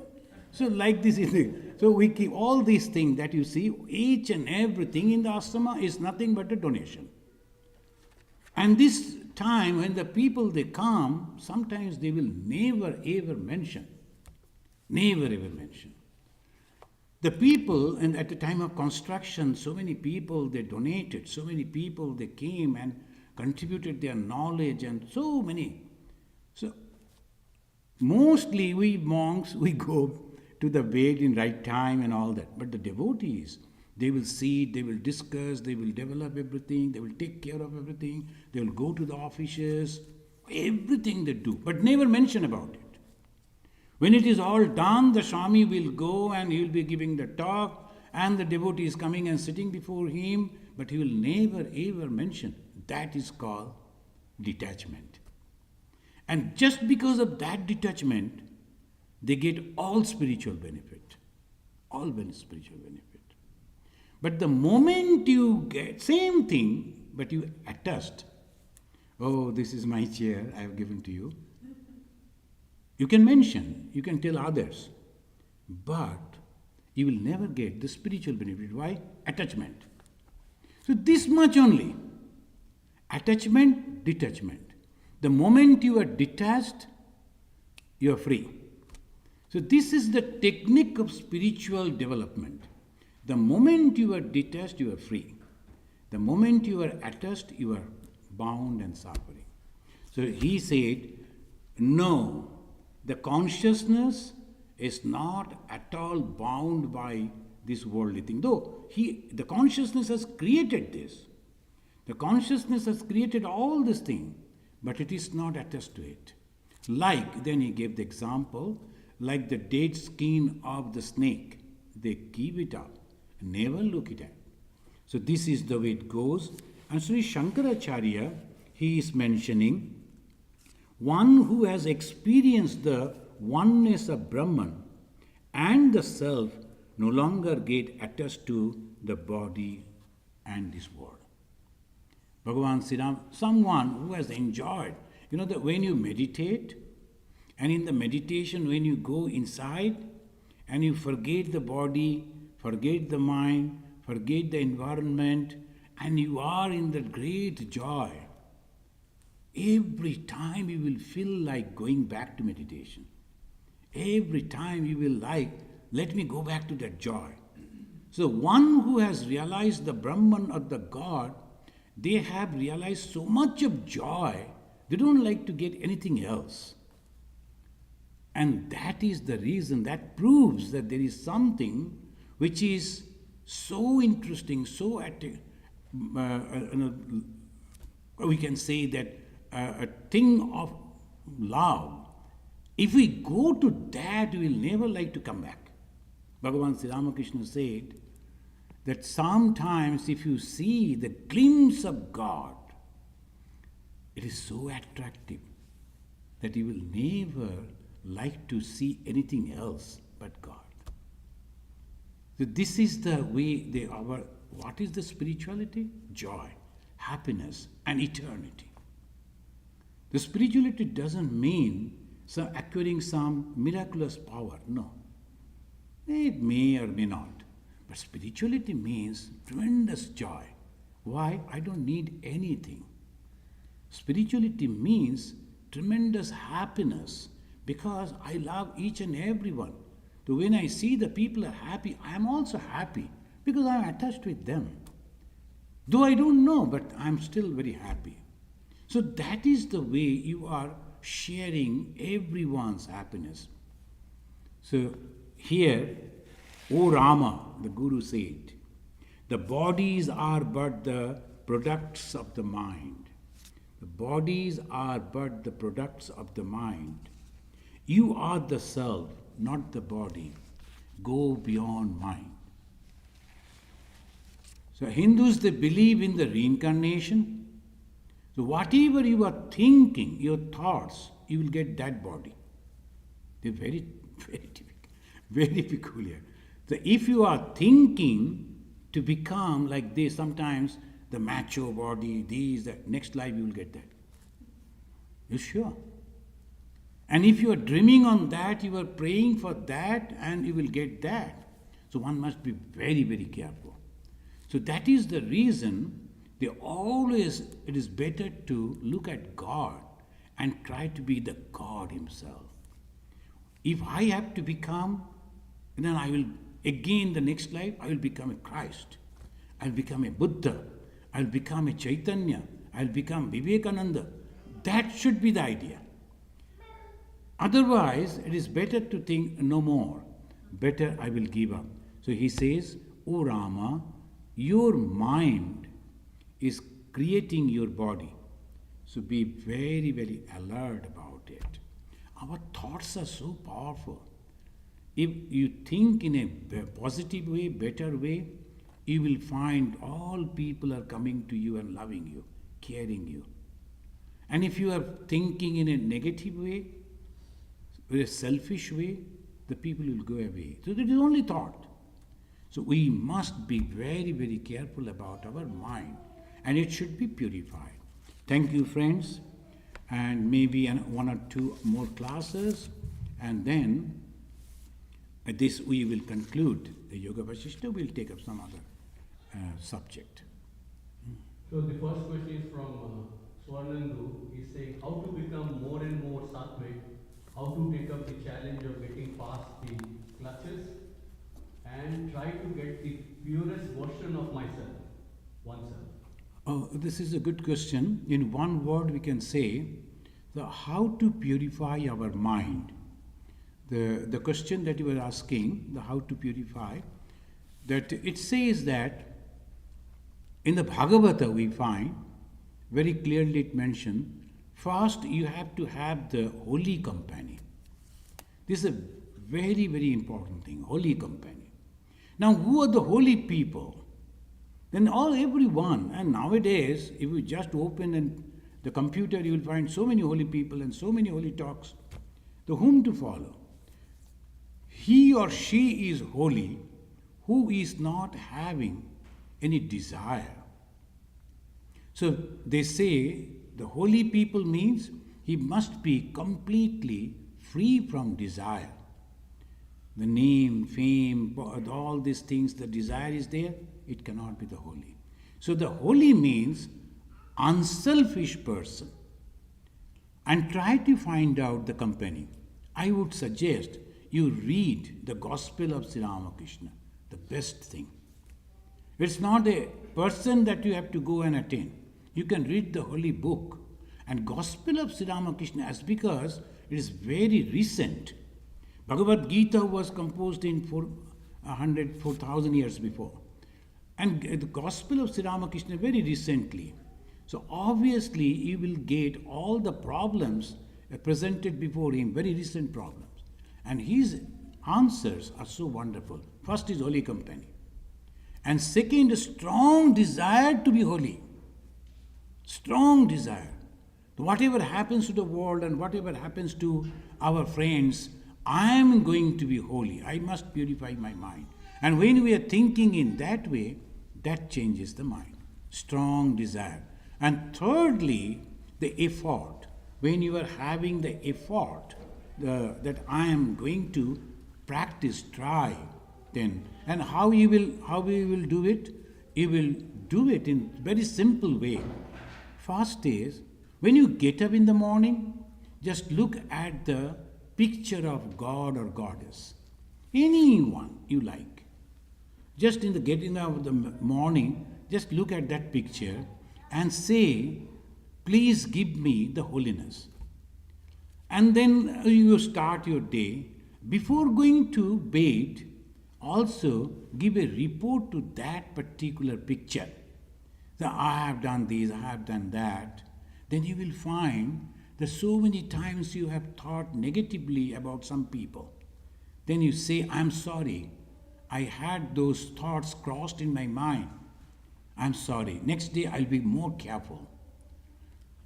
So like this is it. So we keep all these things that you see, each and everything in the ashrama is nothing but a donation. And this time when the people they come, sometimes they will never ever mention. Never ever mention. The people, and at the time of construction, so many people they donated, so many people they came and contributed their knowledge, and so many. So mostly we monks, we go to the bed in right time and all that. But the devotees, they will see, they will discuss, they will develop everything, they will take care of everything, they will go to the offices, everything they do, but never mention about it. When it is all done, the Swami will go and he will be giving the talk, and the devotee is coming and sitting before him, but he will never ever mention. That is called detachment. And just because of that detachment, they get all spiritual benefit. All spiritual benefit. But the moment you get, same thing, but you attest, oh, this is my chair I have given to you. You can mention, you can tell others, but you will never get the spiritual benefit. Why? Attachment. So this much only. Attachment, detachment. The moment you are detached, you are free. So this is the technique of spiritual development. The moment you are detached, you are free. The moment you are attached, you are bound and suffering. So he said, no, the consciousness is not at all bound by this worldly thing. Though the consciousness has created this. The consciousness has created all this thing, but it is not attached to it. Like, then he gave the example, like the dead skin of the snake. They give it up, never look it at. So this is the way it goes. And Sri Shankaracharya, he is mentioning, one who has experienced the oneness of Brahman and the self no longer get attached to the body and this world. Bhagavan Sri Ram, someone who has enjoyed, that when you meditate, and in the meditation, when you go inside and you forget the body, forget the mind, forget the environment, and you are in that great joy, every time you will feel like going back to meditation. Every time you will like, let me go back to that joy. So one who has realized the Brahman or the God, they have realized so much of joy, they don't like to get anything else. And that is the reason, that proves that there is something which is so interesting, so we can say that a thing of love. If we go to that, we will never like to come back. Bhagavan Sri Ramakrishna said that sometimes if you see the glimpse of God, it is so attractive that you will never like to see anything else but God. So this is the way what is the spirituality? Joy, happiness, and eternity. The spirituality doesn't mean acquiring some miraculous power. No. It may or may not. But spirituality means tremendous joy. Why? I don't need anything. Spirituality means tremendous happiness because I love each and every one. So when I see the people are happy, I am also happy because I am attached with them. Though I don't know, but I am still very happy. So that is the way you are sharing everyone's happiness. So here, O Rama, the Guru said, the bodies are but the products of the mind. The bodies are but the products of the mind. You are the self, not the body. Go beyond mind. So Hindus, they believe in the reincarnation. So whatever you are thinking, your thoughts, you will get that body. They're very, very difficult, very peculiar. So if you are thinking to become like this, sometimes the macho body, that next life you will get that. You sure? And if you are dreaming on that, you are praying for that, and you will get that. So one must be very, very careful. So that is the reason it is better to look at God and try to be the God Himself. If I have to become, then I will, again the next life, I will become a Christ. I will become a Buddha. I will become a Chaitanya. I will become Vivekananda. That should be the idea. Otherwise, it is better to think no more. Better I will give up. So he says, O Rama, your mind is creating your body. So be very, very alert about it. Our thoughts are so powerful. If you think in a positive way, better way, you will find all people are coming to you and loving you, caring you. And if you are thinking in a negative way, in a selfish way, the people will go away. So that is only thought. So we must be very, very careful about our mind. And it should be purified. Thank you, friends. And maybe one or two more classes. And then at this we will conclude the Yoga Vasistha. We'll take up some other subject. So the first question is from Swarnandu. He's saying how to become more and more sattvic, how to take up the challenge of getting past the clutches and try to get the purest version of myself, oneself. Oh, this is a good question. In one word we can say how to purify our mind. The question that you were asking, the how to purify, that it says that in the Bhagavata we find very clearly it mentioned, first you have to have the holy company. This is a very, very important thing, holy company. Now who are the holy people? Then everyone, and nowadays if you just open the computer you will find so many holy people and so many holy talks. So whom to follow? he or she is holy who is not having any desire. So they say the holy people means he must be completely free from desire. The name, fame, all these things, the desire is there, it cannot be the holy. So the holy means unselfish person. And try to find out the company. I would suggest you read the Gospel of Sri Ramakrishna, the best thing. It's not a person that you have to go and attend. You can read the holy book. And Gospel of Sri Ramakrishna, as because it is very recent. Bhagavad Gita was composed in 4,000 years before. And the Gospel of Sri Ramakrishna very recently. So obviously you will get all the problems presented before him, very recent problems. And his answers are so wonderful. First is holy company. And second, a strong desire to be holy. Strong desire. Whatever happens to the world and whatever happens to our friends, I am going to be holy. I must purify my mind. And when we are thinking in that way, that changes the mind. Strong desire. And thirdly, the effort. When you are having the effort that I am going to practice, try, then, and how you will do it? You will do it in very simple way. First is, when you get up in the morning, just look at the picture of God or Goddess. Anyone you like. Just in the getting up of the morning, just look at that picture and say, please give me the holiness. And then you start your day. Before going to bed, also give a report to that particular picture. So I have done this, I have done that. Then you will find that so many times you have thought negatively about some people. Then you say, I'm sorry. I had those thoughts crossed in my mind. I'm sorry. Next day I'll be more careful.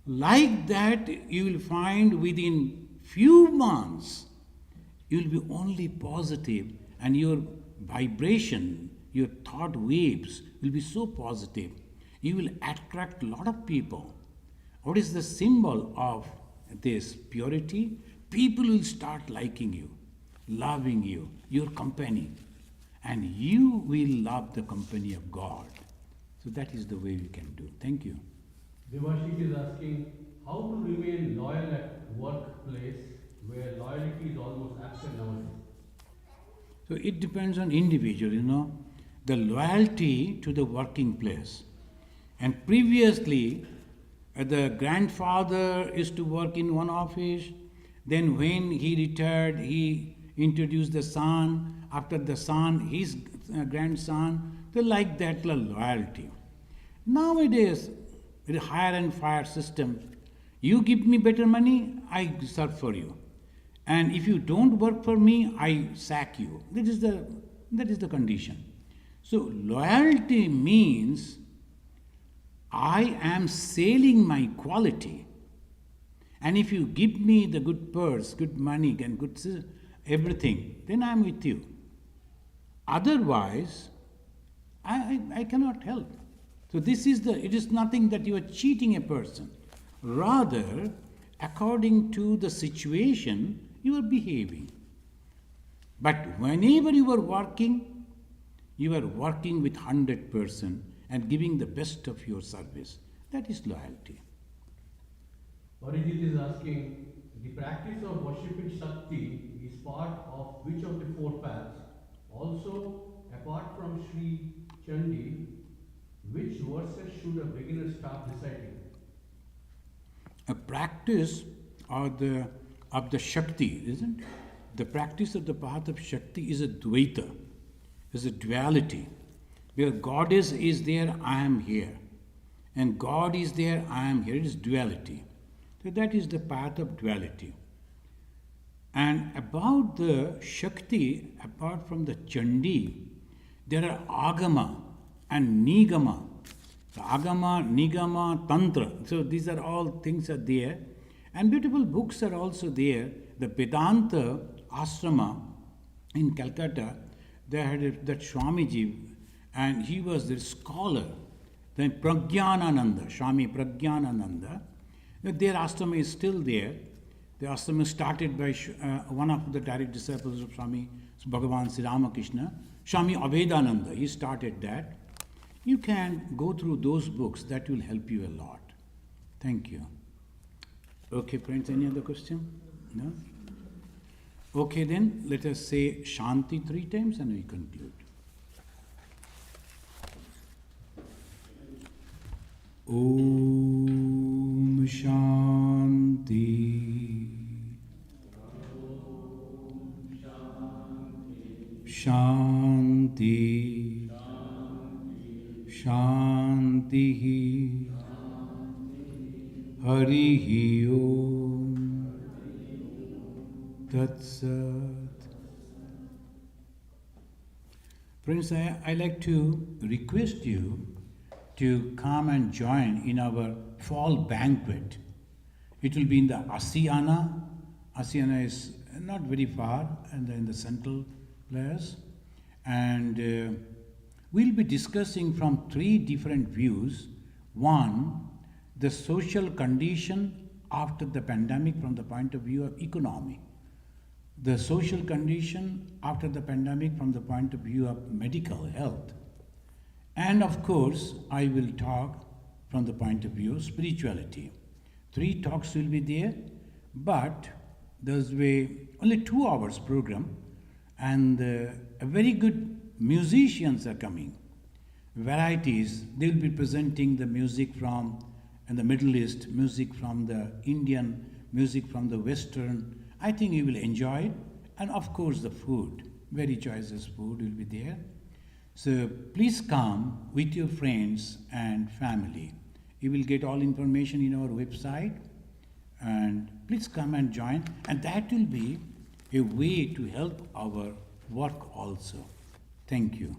Like that, you will find within few months, you will be only positive and your vibration, your thought waves will be so positive. You will attract a lot of people. What is the symbol of this purity? People will start liking you, loving you, your company. And you will love the company of God. So that is the way we can do. Thank you. Devashik is asking how to remain loyal at workplace where loyalty is almost absent nowadays. So it depends on individual, the loyalty to the working place. And previously, the grandfather used to work in one office. Then when he retired, he introduced the son. After the son, his grandson. They like that loyalty. Nowadays, with a hire and fire system, you give me better money, I serve for you. And if you don't work for me, I sack you. That is the condition. So loyalty means I am selling my quality. And if you give me the good purse, good money, and good everything, then I am with you. Otherwise, I cannot help. So it is nothing that you are cheating a person. Rather, according to the situation, you are behaving. But whenever you are working with 100% and giving the best of your service. That is loyalty. Arijit is asking, the practice of worshipping Shakti is part of which of the four paths? Also, apart from Sri Chandi, which verses should a beginner start reciting? A practice of the Shakti, isn't it? The practice of the path of Shakti is a Dvaita, is a duality. Where Goddess is there, I am here. And God is there, I am here. It is duality. So that is the path of duality. And about the Shakti, apart from the Chandi, there are Agama and Nigama. So Agama, Nigama, Tantra. So these are all things are there. And beautiful books are also there. The Vedanta Ashrama in Calcutta, they had that Swamiji, and he was the scholar, then Pragyanananda, Swami Pragyanananda. Their ashrama is still there. The ashrama is started by one of the direct disciples of Swami Bhagavan Sri Ramakrishna, Swami Abhedananda. He started that. You can go through those books, that will help you a lot. Thank you. Okay, friends, any other question? No? Okay, then let us say Shanti 3 times and we conclude. Om Shanti. Shanti. Shanti. Harihi Om. Tat Sat. Friends, I like to request you to come and join in our fall banquet. It will be in the Asiana. Asiana is not very far, and in the central place. And we'll be discussing from 3 different views. One, the social condition after the pandemic from the point of view of economy. The social condition after the pandemic from the point of view of medical health. And of course, I will talk from the point of view of spirituality. 3 talks will be there, but there's only 2 hours program, and a very good musicians are coming. Varieties, they will be presenting the music from the Middle East, music from the Indian, music from the Western. I think you will enjoy it. And of course the food, very choicest food will be there. So please come with your friends and family. You will get all information in our website, and please come and join. And that will be a way to help our work also. Thank you.